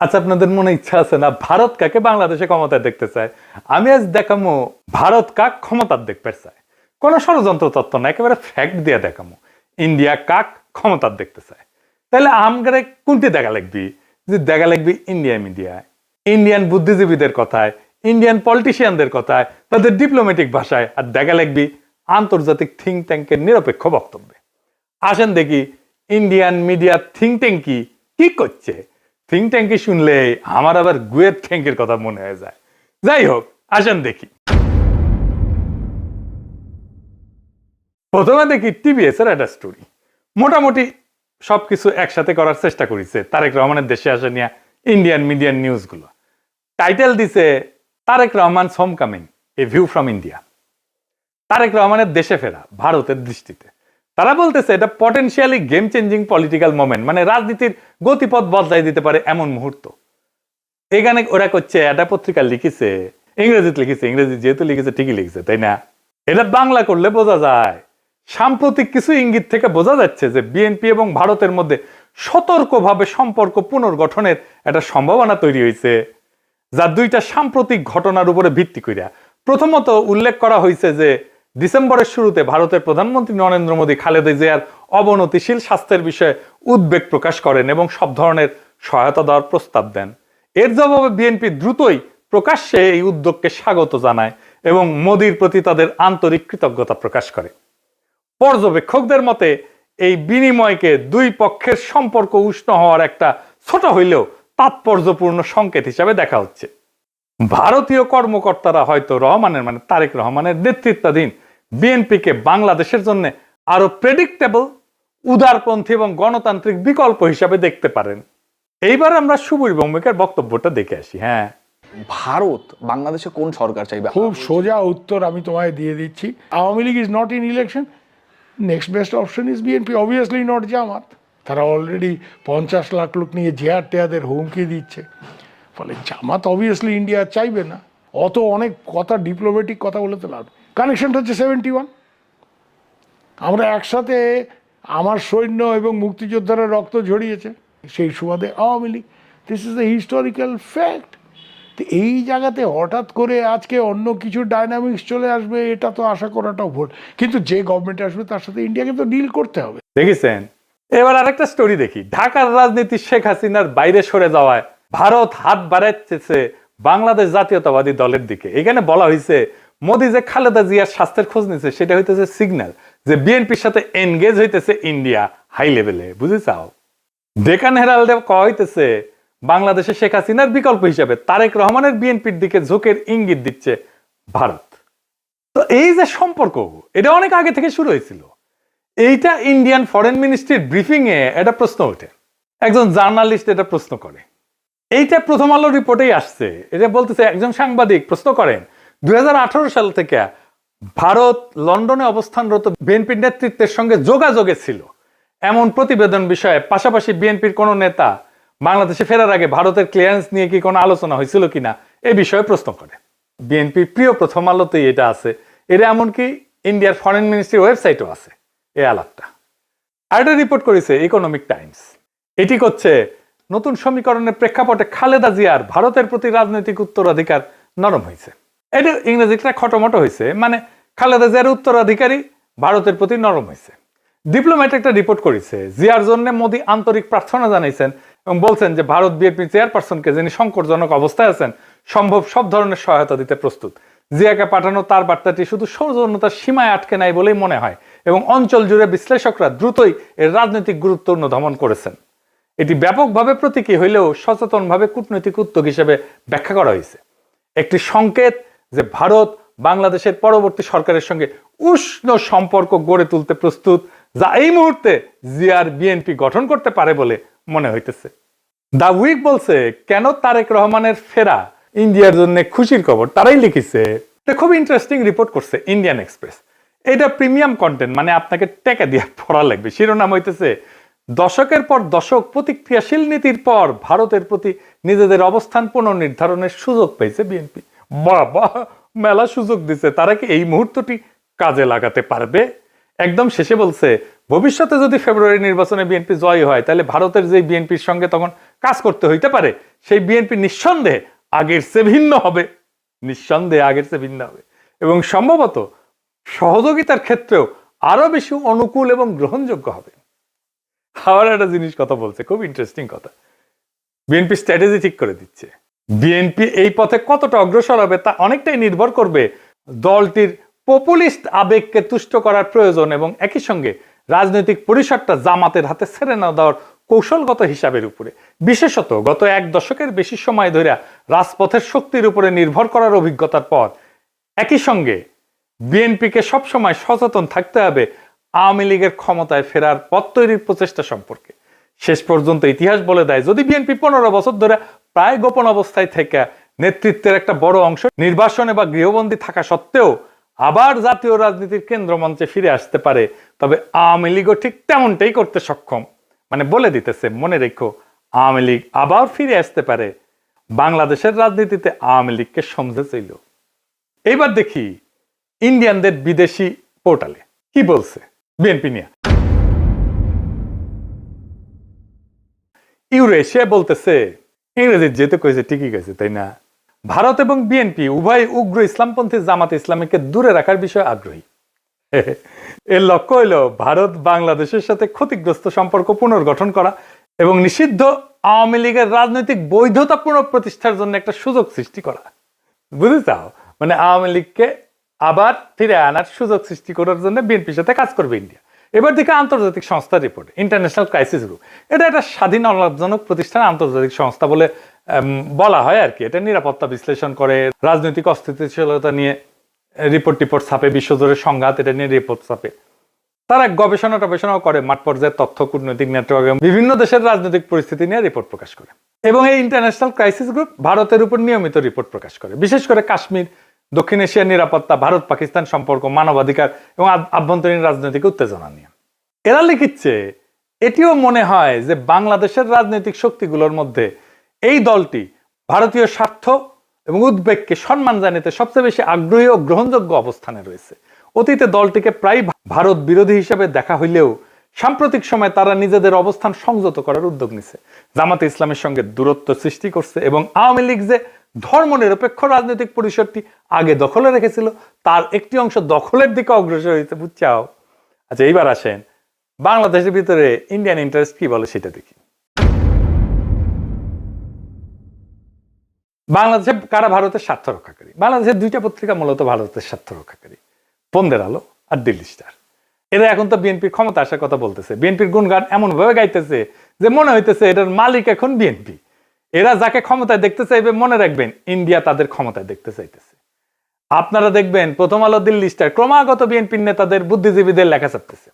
আচ্ছা, আপনাদের মনে ইচ্ছা আছে না ভারত কাকে বাংলাদেশে ক্ষমতায় দেখতে চায়? আমি আজ দেখামো ভারত কাক ক্ষমতার দেখতে চায়। কোন ষড়যন্ত্র তত্ত্ব না, একেবারে ফ্যাক্ট দিয়ে দেখামো ইন্ডিয়া কাক ক্ষমতার দেখতে চায়। তাহলে আমগারে কোনটি দেখা লাগবি? যে দেখা লাগবি ইন্ডিয়া মিডিয়ায়, ইন্ডিয়ান বুদ্ধিজীবীদের কথায়, ইন্ডিয়ান পলিটিশিয়ানদের কথায়, তাদের ডিপ্লোম্যাটিক ভাষায়, আর দেখা লাগবি আন্তর্জাতিক থিঙ্ক ট্যাঙ্কের নিরপেক্ষ বক্তব্যে। আসেন দেখি ইন্ডিয়ান মিডিয়া থিঙ্ক ট্যাঙ্ক কি করছে। থিঙ্ক ট্যাঙ্কি শুনলে আমার আবার গুয়ের ট্যাঙ্কের কথা মনে হয়ে যায়। যাই হোক, আসেন দেখি। প্রথমে দেখি টিভিএস এর একটা স্টোরি। মোটামুটি সবকিছু একসাথে করার চেষ্টা করেছে তারেক রহমানের দেশে আসা নিয়ে ইন্ডিয়ান মিডিয়ান নিউজ গুলো। টাইটেল দিছে Tarek Rahman home coming, a view from India. Tarek রহমানের দেশে ফেরা ভারতের দৃষ্টিতে। তারা বলতেছে এটা potentially game changing political moment, মানে রাজনীতির গতিপথ বদলাই দিতে পারে এমন মুহূর্ত। এখানে ওরা করছে, এটা পত্রিকা লিখেছে, ইংরেজিতে লিখেছে, ইংরেজি যেহেতু লিখেছে ঠিকই লিখেছে, তাই না? এটা বাংলা করলে বোঝা যায় সাম্প্রতিক কিছু ইঙ্গিত থেকে বোঝা যাচ্ছে যে বিএনপি এবং ভারতের মধ্যে সতর্কভাবে সম্পর্ক পুনর্গঠনের একটা সম্ভাবনা তৈরি হয়েছে, যা দুইটা সাম্প্রতিক ঘটনার উপরে ভিত্তি করিয়া। প্রথমত উল্লেখ করা হয়েছে যে ডিসেম্বরের শুরুতে ভারতের প্রধানমন্ত্রী নরেন্দ্র মোদী খালেদা জিয়ার অবনতিশীল স্বাস্থ্যের বিষয়ে উদ্বেগ প্রকাশ করেন এবং সব ধরনের সহায়তা দেওয়ার প্রস্তাব দেন। এর জবাবে বিএনপি দ্রুতই প্রকাশ্যে এই উদ্যোগকে স্বাগত জানায় এবং মোদীর প্রতি তাদের আন্তরিক কৃতজ্ঞতা প্রকাশ করে। পর্যবেক্ষকদের মতে এই বিনিময়কে দুই পক্ষের সম্পর্ক উষ্ণ হওয়ার একটা ছোট হইলেও তাৎপর্যপূর্ণ সংকেত হিসাবে দেখা হচ্ছে। ভারতীয় কর্মকর্তারা হয়তো রহমানের, মানে তারেক রহমানের নেতৃত্বাধীন বিএনপিকে বাংলাদেশের জন্য আরো প্রেডিক্টেবল, উদারপন্থী এবং গণতান্ত্রিক বিকল্প হিসাবে দেখতে পারেন। এইবার আমরা সুবীর ভৌমিকের বক্তব্যটা দেখে আসি। হ্যাঁ, ভারত বাংলাদেশে কোন সরকার চাইবে? খুব সোজা উত্তর আমি তোমায় দিয়ে দিচ্ছি। Awami League is not in election, next best option is BNP, obviously not Jamaat. তারা অলরেডি 50 লাখ লোক নিয়ে জেহার টেয়াদের হুমকি দিচ্ছে। ফলে জামাত অবভিয়াসলি ইন্ডিয়া চাইবে না। অত অনেক কথা, ডিপ্লোম্যাটিক কথা বলে তো লাভ। কানেকশনটা হচ্ছে 71। আমরা একসাথে, আমার সৈন্য এবং মুক্তিযোদ্ধারা রক্ত ঝরিয়েছে, সেই সুবাদে Awami League. This is the historical fact. এই জায়গাতে হঠাৎ করে আজকে অন্য কিছু ডাইনামিক্স চলে আসবে, এটা তো আশা করাটাও ভুল। কিন্তু যে গভর্নমেন্ট আসবে তার সাথে ইন্ডিয়াকে তো ডিল করতে হবে। দেখেছেন? এবার আরেকটা স্টোরি দেখি। ঢাকার রাজনীতি শেখ হাসিনার বাইরে সরে যাওয়ায় ভারত হাত বাড়াচ্ছে বাংলাদেশ জাতীয়তাবাদী দলের দিকে। এখানে বলা হয়েছে মোদী যে খালেদা জিয়ার স্বাস্থ্যের খোঁজ নিচ্ছে, সেটা হইতেছে সিগন্যাল যে বিএনপির সাথে এনগেজ হইতেছে ইন্ডিয়া হাই লেভেলে। বুঝে চাও? ডেকান হেরাল্ডে কয়া হইতেছে বাংলাদেশে শেখ হাসিনার বিকল্প হিসাবে তারেক রহমানের বিএনপির দিকে ঝোঁকের ইঙ্গিত দিচ্ছে ভারত। তো এই যে সম্পর্ক, এটা অনেক আগে থেকে শুরু হয়েছিল। এইটা ইন্ডিয়ান ফরেন মিনিস্ট্রির ব্রিফিং এ এটা প্রশ্ন ওঠে, একজন জার্নালিস্ট এটা প্রশ্ন করে। এইটা প্রথম আলো রিপোর্টেই আসছে। এটা বলতেছে, একজন সাংবাদিক প্রশ্ন করেন 2018 সাল থেকে ভারত লন্ডনে অবস্থানরত বিএনপির নেতৃত্বের সঙ্গে যোগাযোগে ছিল এমন প্রতিবেদন বিষয়ে, পাশাপাশি বিএনপির কোন নেতা বাংলাদেশে ফেরার আগে ভারতের ক্লিয়ারেন্স নিয়ে কি কোনো আলোচনা হয়েছিল কিনা এই বিষয়ে প্রশ্ন করে। বিএনপির প্রিয় প্রথম আলোতেই এটা আছে। এটা এমনকি ইন্ডিয়ার ফরেন মিনিস্ট্রির ওয়েবসাইটও আছে এই আলাপটা। আর এটা রিপোর্ট করেছে ইকোনমিক টাইমস। এটি করছে নতুন সমীকরণের প্রেক্ষাপটে খালেদা জিয়ার ভারতের প্রতি রাজনৈতিক উত্তরাধিকার নরম হয়েছে। এটা ইংরেজিটা খটোমটো হয়েছে, মানে খালেদা জিয়ার উত্তরাধিকারী ভারতের প্রতি নরম হয়েছে। ডিপ্লোম্যাট একটা রিপোর্ট করেছে, জিয়ার জন্য মোদী আন্তরিক প্রার্থনা জানাইছেন এবং বলছেন যে ভারত বিএনপি চেয়ারপারসনকে, যিনি সংকটজনক অবস্থায় আছেন, সম্ভব সব ধরনের সহায়তা দিতে প্রস্তুত। জিয়াকে পাঠানো তার বার্তাটি শুধু সৌজন্যতার সীমায় আটকে নাই বলেই মনে হয় এবং অঞ্চল জুড়ে বিশ্লেষকরা দ্রুতই এর রাজনৈতিক গুরুত্ব অনুধাবন করেছেন। এটি ব্যাপকভাবে প্রতীকী হইলেও সচেতনভাবে কূটনৈতিক উদ্যোগ হিসেবে ব্যাখ্যা করা হয়েছে। একটি সংকেত যে ভারত বাংলাদেশের পরবর্তী সরকারের সঙ্গে উষ্ণ সম্পর্ক গড়ে তুলতে প্রস্তুত, যা এই মুহূর্তে জিয়ার বিএনপি গঠন করতে পারে বলে মনে হইতেছে। দা উইক বলছে, কেন তারেক রহমানের ফেরা ইন্ডিয়ার জন্য খুশির খবর। তারাই লিখেছে, খুব ইন্টারেস্টিং রিপোর্ট করছে ইন্ডিয়ান এক্সপ্রেস। এটা প্রিমিয়াম কন্টেন্ট, মানে আপনাকে টাকা দিয়ে পড়া লাগবে। শিরোনাম হইতেছে, দশকের পর দশক প্রতিক্রিয়াশীল নীতির পর ভারতের প্রতি নিজেদের অবস্থান পুনর্নির্ধারণের সুযোগ পেয়েছে বিএনপি। বাবা, মেলা সুযোগ দিছে। তারা কি এই মুহূর্তটি কাজে লাগাতে পারবে? একদম শেষে বলছে ভবিষ্যতে যদি ফেব্রুয়ারি নির্বাচনে বিএনপি জয় হয় তাহলে ভারতের যে বিএনপির সঙ্গে তখন কাজ করতে হইতে পারে সেই বিএনপি নিঃসন্দেহে আগের চেয়ে ভিন্ন হবে, নিঃসন্দেহে আগের চেয়ে ভিন্ন হবে এবং সম্ভবত সহযোগিতার ক্ষেত্রেও আরো বেশি অনুকূল এবং গ্রহণযোগ্য হবে। আবার একটা জিনিস কথা বলছে, খুব ইন্টারেস্টিং কথা, বিএনপি স্ট্র্যাটেজি ঠিক করে দিচ্ছে। বিএনপি এই পথে কতটা অগ্রসর হবে তা অনেকটাই নির্ভর করবে দলটির পপুলিস্ট আবেগকে তুষ্ট করার প্রয়োজন এবং একই সঙ্গে রাজনৈতিক পরিসরটা জামাতের হাতে ছেড়ে না দেওয়ার কৌশলগত হিসাবের উপরে। বিশেষত গত এক দশকের বেশি সময় ধরে রাজপথের শক্তির উপরে নির্ভর করার অভিজ্ঞতার পর একই সঙ্গে বিএনপিকে সবসময় সচেতন থাকতে হবে আওয়ামী লীগের ক্ষমতায় ফেরার পথ তৈরির প্রচেষ্টা সম্পর্কে। শেষ পর্যন্ত ইতিহাস বলে দেয় যদি বিএনপি 15 বছর ধরে প্রায় গোপন অবস্থায় থেকে নেতৃত্বের একটা বড় অংশ নির্বাসনে বা গৃহবন্দী থাকা সত্ত্বেও আবার জাতীয় রাজনীতির কেন্দ্রমঞ্চে ফিরে আসতে পারে, তবে আওয়ামী লীগও ঠিক তেমনটাই করতে সক্ষম। মানে বলে দিতেছে মনে রেখো আওয়ামী লীগ আবার ফিরে আসতে পারে। বাংলাদেশের রাজনীতিতে আওয়ামী লীগকে সমঝে ছিল। এইবার দেখি ইন্ডিয়ানদের বিদেশি পোর্টালে কি বলছে বিএনপি নিয়ে। ইউরেশিয়া বলতেছে, ইংরেজির যেহেতু কয়েছে ঠিকই কয়েছে তাই না, ভারত এবং বিএনপি উভয় উগ্র ইসলামপন্থী জামাত ইসলামীকে দূরে রাখার বিষয়ে আগ্রহী। এর লক্ষ্য হইল ভারত বাংলাদেশের সাথে ক্ষতিগ্রস্ত সম্পর্ক পুনর্গঠন করা এবং নিষিদ্ধ আওয়ামী লীগের রাজনৈতিক বৈধতা পুনঃপ্রতিষ্ঠার জন্য একটা সুযোগ সৃষ্টি করা। বুঝতে চাও, মানে আওয়ামী লীগকে আবার ফিরে আনার সুযোগ সৃষ্টি করার জন্য বিএনপির সাথে কাজ করবে ইন্ডিয়া। এবার দেখে আন্তর্জাতিক সংস্থার রিপোর্ট, ইন্টারন্যাশনাল ক্রাইসিস গ্রুপ, এটা একটা স্বাধীন অলাভজনক প্রতিষ্ঠান, আন্তর্জাতিক সংস্থা বলে বলা হয় আর কি। এটা নিরাপত্তা বিশ্লেষণ করে, রাজনৈতিক অস্থিতিশীলতা নিয়ে রিপোর্ট ছাপে, বিশ্বজুড়ে সংঘাত এটা নিয়ে রিপোর্ট ছাপে। তারা গবেষণাও করে, মাঠ পর্যায়ে তথ্য, কূটনৈতিক নেটওয়ার্ক এবং বিভিন্ন দেশের রাজনৈতিক পরিস্থিতি নিয়ে রিপোর্ট প্রকাশ করে। এবং এই ইন্টারন্যাশনাল ক্রাইসিস গ্রুপ ভারতের উপর নিয়মিত রিপোর্ট প্রকাশ করে, বিশেষ করে কাশ্মীর, দক্ষিণ এশিয়ার নিরাপত্তা, ভারত পাকিস্তান সম্পর্ক, মানবাধিকার এবং আভ্যন্তরীণ রাজনৈতিক উত্তেজনা নিয়ে। এরা লিখিচ্ছে এটিও মনে হয় যে বাংলাদেশের রাজনৈতিক শক্তিগুলোর মধ্যে এই দলটি ভারতীয় স্বার্থ এবং উদ্বেগকে সম্মান জানাতে সবচেয়ে বেশি আগ্রহী ও গ্রহণযোগ্য অবস্থানে রয়েছে। অতীতে দলটিকে প্রায় ভারত বিরোধী হিসেবে দেখা হইলেও সাম্প্রতিক সময়ে তারা নিজেদের অবস্থান সংযত করার উদ্যোগ নিছে, জামাতে ইসলামের সঙ্গে দূরত্ব সৃষ্টি করছে এবং আওয়ামী লীগ যে ধর্মনিরপেক্ষ রাজনৈতিক পরিসরটি আগে দখলে রেখেছিল তার একটি অংশ দখলের দিকে অগ্রসর হয়েছে। বুঝছাও? আচ্ছা, এইবার আসেন বাংলাদেশের ভিতরে ইন্ডিয়ান ইন্টারেস্ট কি বলে সেটা দেখি। বাংলাদেশে কারা ভারতের স্বার্থ রক্ষাকারী? বাংলাদেশের দুইটা পত্রিকা মূলত ভারতের স্বার্থ রক্ষাকারী, বন্দের আলো আর দিল্লি স্টার। এরা এখন তো বিএনপির ক্ষমতা আসার কথা বলতেছে, বিএনপির গুণগান এমন ভাবে গাইতেছে যে মনে হইতেছে এটার মালিক এখন বিএনপি। এরা যাকে ক্ষমতায় দেখতে চাইবে মনে রাখবেন ইন্ডিয়া তাদের ক্ষমতায় দেখতে চাইতেছে। আপনারা দেখবেন প্রথম আলো, দিল্লি স্টার ক্রমাগত বিএনপির নেতাদের, বুদ্ধিজীবীদের লেখা ছাপতেছে।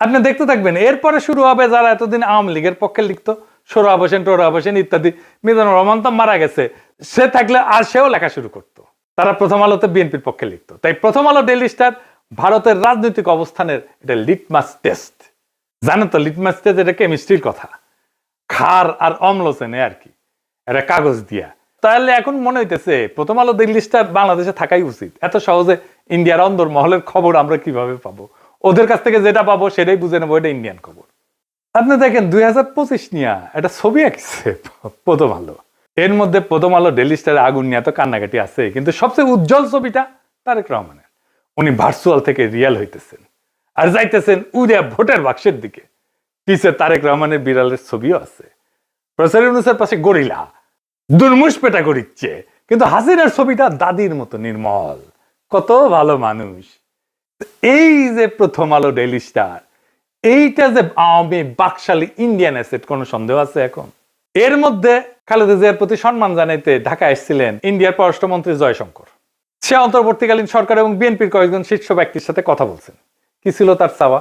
আপনি দেখতে থাকবেন এরপরে শুরু হবে যারা এতদিন আওয়ামী লীগের পক্ষে লিখতো, সোহরাব হোসেন, টোহরাব হোসেন ইত্যাদি। মিজানুর রহমান তো মারা গেছে, সে থাকলে আর সেও লেখা শুরু করতো। তারা প্রথম আলোতে বিএনপির পক্ষে লিখতো। তাই প্রথম আলো, দিল্লি স্টার ভারতের রাজনৈতিক অবস্থানের এটা লিটমাস টেস্ট। জানো তো লিটমাস টেস্ট এটা কেমিস্ট্রির কথা, ক্ষার আর অম্ল চেনে আর কি, এটা কাগজ দিয়া। তাহলে এখন মনে হইতেছে প্রথম আলো, দিল্লি স্টার বাংলাদেশে থাকাই উচিত। এত সহজে ইন্ডিয়ার অন্দর মহলের খবর আমরা কিভাবে পাবো? ওদের কাছ থেকে যেটা পাবো সেটাই বুঝে নেবো এটা ইন্ডিয়ান খবর। আপনি দেখেন 2025 নিয়ে একটা ছবি আঁকছে প্রথম আলো, এর মধ্যে প্রথম আলো, দিল্লি স্টারে আগুন নিয়ে তো কান্নাকাটি আছে, কিন্তু সবচেয়ে উজ্জ্বল ছবিটা তারেক রহমানের। উনি ভার্চুয়াল থেকে রিয়েল হইতেছেন আর যাইতেছেন উড়িয়া ভোটের বাক্সের দিকে। পিছে তারেক রহমানের বিড়ালের ছবিও আছে। প্রফেসর ইউনূসের পাশে গরিলা দুর্মুষ পেটা করিচ্ছে, কিন্তু হাসিনার ছবিটা দাদির মতো নির্মল, কত ভালো মানুষ। এই যে প্রথম আলো, ডেইলি স্টার, এইটা যে আওয়ামী বাকশালী ইন্ডিয়ান অ্যাসেট, কোনো সন্দেহ আছে এখন? এর মধ্যে খালেদা জিয়ার প্রতি সম্মান জানাইতে ঢাকা এসেছিলেন ইন্ডিয়ার পররাষ্ট্রমন্ত্রী জয়শঙ্কর। সে অন্তর্বর্তীকালীন সরকার এবং বিএনপির কয়েকজন শীর্ষ ব্যক্তির সাথে কথা বলছেন। কি ছিল তার চাওয়া?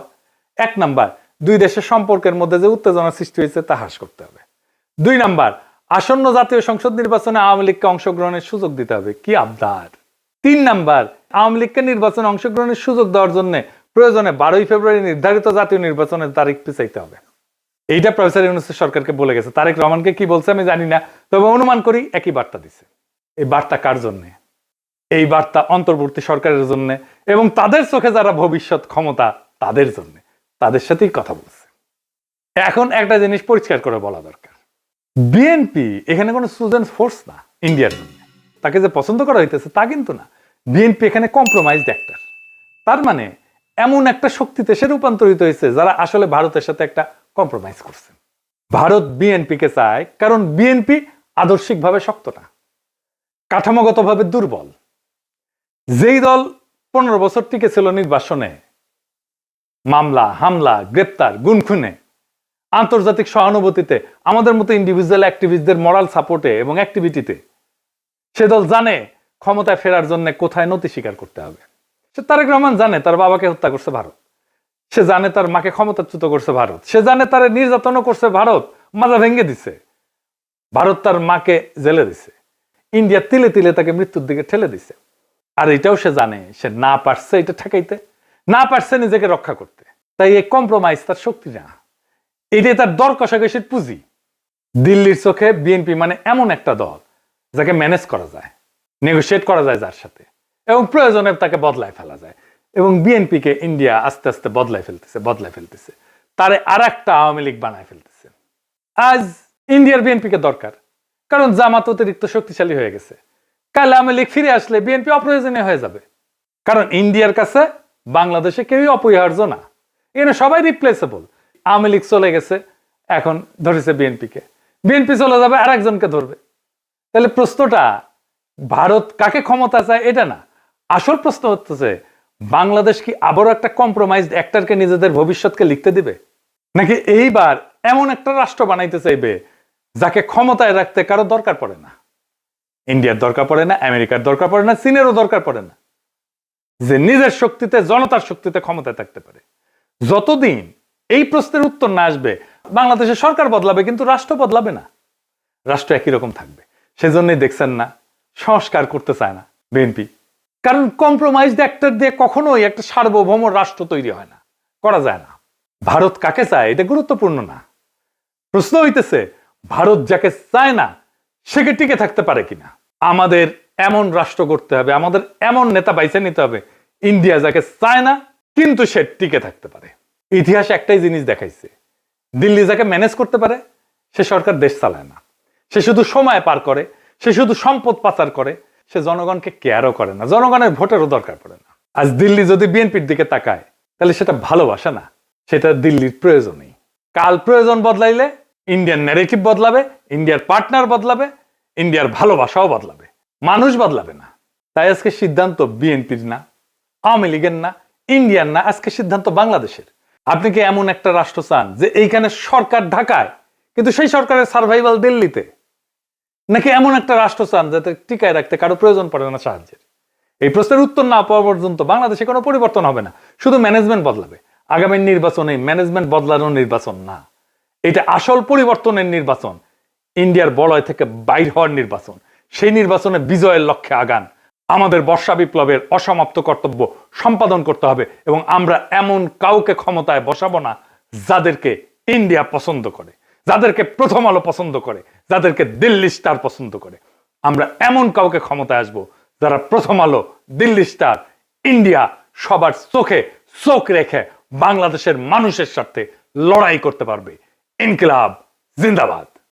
1 নাম্বার, দুই দেশের সম্পর্কের মধ্যে যে উত্তেজনা সৃষ্টি হয়েছে তা হ্রাস করতে হবে। 2 নাম্বার, আসন্ন জাতীয় সংসদ নির্বাচনে আওয়ামী লীগকে অংশগ্রহণের সুযোগ দিতে হবে। কি আবদার! 3 নাম্বার, আওয়ামী লীগকে নির্বাচনে অংশগ্রহণের সুযোগ দেওয়ার জন্য প্রয়োজনে 12 ফেব্রুয়ারি নির্ধারিত জাতীয় নির্বাচনের তারিখ পিছাইতে হবে। এইটা প্রফেসর ইউনূস সরকারকে বলে গেছে। তারেক রহমানকে কি বলছে আমি জানি না, তবে অনুমান করি একই বার্তা দিছে। এই বার্তা কার জন্য? এই বার্তা অন্তর্বর্তী সরকারের জন্য এবং তাদের চোখে যারা ভবিষ্যৎ ক্ষমতা তাদের জন্য, তাদের সাথেই কথা বলছে। এখন একটা জিনিস পরিষ্কার করে বলা দরকার, বিএনপি এখানে কোনো চুজেন ফোর্স না ইন্ডিয়ার জন্য। তাকে যে পছন্দ করা হইতেছে তা কিন্তু না, বিএনপি এখানে কম্প্রোমাইজড অ্যাক্টর। তার মানে এমন একটা শক্তিতে সে রূপান্তরিত হয়েছে যারা আসলে ভারতের সাথে একটা কম্প্রোমাইজ করছে। ভারত বিএনপিকে চায় কারণ বিএনপি আদর্শিকভাবে শক্ত না, কাঠামোগতভাবে দুর্বল। যেই দল 15 বছর টিকে ছিল নির্বাসনে, মামলা হামলা গ্রেপ্তার গুনখুনে, আন্তর্জাতিক সহানুভূতিতে, আমাদের মতো ইন্ডিভিজুয়াল অ্যাক্টিভিস্টদের মরাল সাপোর্টে এবং অ্যাক্টিভিটিতে, সে দল জানে ক্ষমতায় ফেরার জন্য কোথায় নতি স্বীকার করতে হবে। সে তারেক রহমান জানে তার বাবাকে হত্যা করছে ভারত, সে জানে তার মাকে ক্ষমতাচ্যুত করছে ভারত, সে জানে তার নির্যাতনও করছে ভারত, মাজা ভেঙে দিছে ভারত, তার মাকে জেলে দিছে, ইন্ডিয়া তিলে তিলে তাকে মৃত্যুর দিকে ঠেলে দিছে। আর এটাও সে জানে সে না পারছে এটা ঠেকাইতে, না পারছে নিজেকে রক্ষা করতে। তাই এই কম্প্রোমাইজ তার শক্তি না, এটাই তার দর কষাকষির পুঁজি। দিল্লির চোখে বিএনপি মানে এমন একটা দল যাকে ম্যানেজ করা যায়, নেগোশিয়েট করা যায় যার সাথে, এবং প্রয়োজনে তাকে বদলায় ফেলা যায়। এবং বিএনপিকে ইন্ডিয়া আস্তে আস্তে বদলায় ফেলতেছে, তারে আর একটা আওয়ামী লীগ বানায় ফেলতেছে। আজ ইন্ডিয়ার বিএনপিকে দরকার, কারণ জামাত অতিরিক্ত শক্তিশালী হয়ে গেছে। কাল আওয়ামী লীগ ফিরে আসলে বিএনপি অপ্রয়োজনীয় হয়ে যাবে, কারণ ইন্ডিয়ার কাছে বাংলাদেশে কেউই অপরিহার্য না, এখানে সবাই রিপ্লেসেবল। আওয়ামী লীগ চলে গেছে, এখন ধরেছে বিএনপিকে, বিএনপি চলে যাবে আর একজনকে ধরবে। তাহলে প্রশ্নটা ভারত কাকে ক্ষমতা চায় এটা না, আসল প্রশ্ন হচ্ছে বাংলাদেশ কি আবারও একটা কম্প্রোমাইজড অ্যাক্টরকে নিজেদের ভবিষ্যৎকে লিখতে দিবে, নাকি এইবার এমন একটা রাষ্ট্র বানাইতে চাইবে যাকে ক্ষমতায় রাখতে কারো দরকার পড়ে না, ইন্ডিয়ার দরকার পড়ে না, আমেরিকার দরকার পড়ে না, চীনেরও দরকার পড়ে না, যে নিজের শক্তিতে জনতার শক্তিতে ক্ষমতায় থাকতে পারে। যতদিন এই প্রশ্নের উত্তর না আসবে বাংলাদেশের সরকার বদলাবে কিন্তু রাষ্ট্র বদলাবে না, রাষ্ট্র একই রকম থাকবে। সেজন্যই দেখছেন না সংস্কার করতে চায় না বিএনপি, কারণ কম্প্রোমাইজড অ্যাক্টর দিয়ে কখনোই একটা সার্বভৌম রাষ্ট্র তৈরি হয় না, করা যায় না। ভারত কাকে চায় এটা গুরুত্বপূর্ণ না, প্রশ্ন হইতেছে ভারত যাকে চায় না সে কি টিকে থাকতে পারে কিনা। আমাদের এমন রাষ্ট্র করতে হবে, আমাদের এমন নেতা বাইছে নিতে হবে ইন্ডিয়া যাকে চায় না কিন্তু সে টিকে থাকতে পারে। ইতিহাস একটাই জিনিস দেখাইছে, দিল্লি যাকে ম্যানেজ করতে পারে সে সরকার দেশ চালায় না, সে শুধু সময় পার করে, সে শুধু সম্পদ পাচার করে, সে জনগণকে কেয়ারও করে না, জনগণের ভোটেরও দরকার পড়ে না। আজ দিল্লি যদি বিএনপির দিকে তাকায় তাহলে সেটা ভালোবাসা না, সেটা দিল্লির প্রয়োজনই। কাল প্রয়োজন বদলাইলে ইন্ডিয়ান ন্যারেটিভ বদলাবে, ইন্ডিয়ার পার্টনার বদলাবে, ইন্ডিয়ার ভালোবাসাও বদলাবে, মানুষ বদলাবে না। তাই আজকে সিদ্ধান্ত বিএনপির না, আওয়ামী লীগের না, ইন্ডিয়ার না, আজকে সিদ্ধান্ত বাংলাদেশের। আপনি কি এমন একটা রাষ্ট্র চান যে এইখানে সরকার ঢাকায় কিন্তু সেই সরকারের সার্ভাইভাল দিল্লিতে, নাকি এমন একটা রাষ্ট্র চান যাতে টিকায় রাখতে কারো প্রয়োজন পড়ে না সাহায্যের? এই প্রশ্নের উত্তর না পাওয়া পর্যন্ত বাংলাদেশে কোনো পরিবর্তন হবে না, শুধু ম্যানেজমেন্ট বদলাবে। আগামী নির্বাচন এই ম্যানেজমেন্ট বদলানোর নির্বাচন না, এটা আসল পরিবর্তনের নির্বাচন, ইন্ডিয়ার বলয় থেকে বাইর হওয়ার নির্বাচন। সেই নির্বাচনে বিজয়ের লক্ষ্যে আগান। আমাদের বর্ষা বিপ্লবের অসমাপ্ত কর্তব্য সম্পাদন করতে হবে এবং আমরা এমন কাউকে ক্ষমতায় বসাবো না যাদেরকে ইন্ডিয়া পছন্দ করে, যাদেরকে প্রথম আলো পছন্দ করে, যাদেরকে দিল্লি স্টার পছন্দ করে। আমরা এমন কাউকে ক্ষমতায় আসবো যারা প্রথম আলো, দিল্লি স্টার, ইন্ডিয়া সবার চোখে চোখ রেখে বাংলাদেশের মানুষের স্বার্থে লড়াই করতে পারবে। ইনকিলাব জিন্দাবাদ।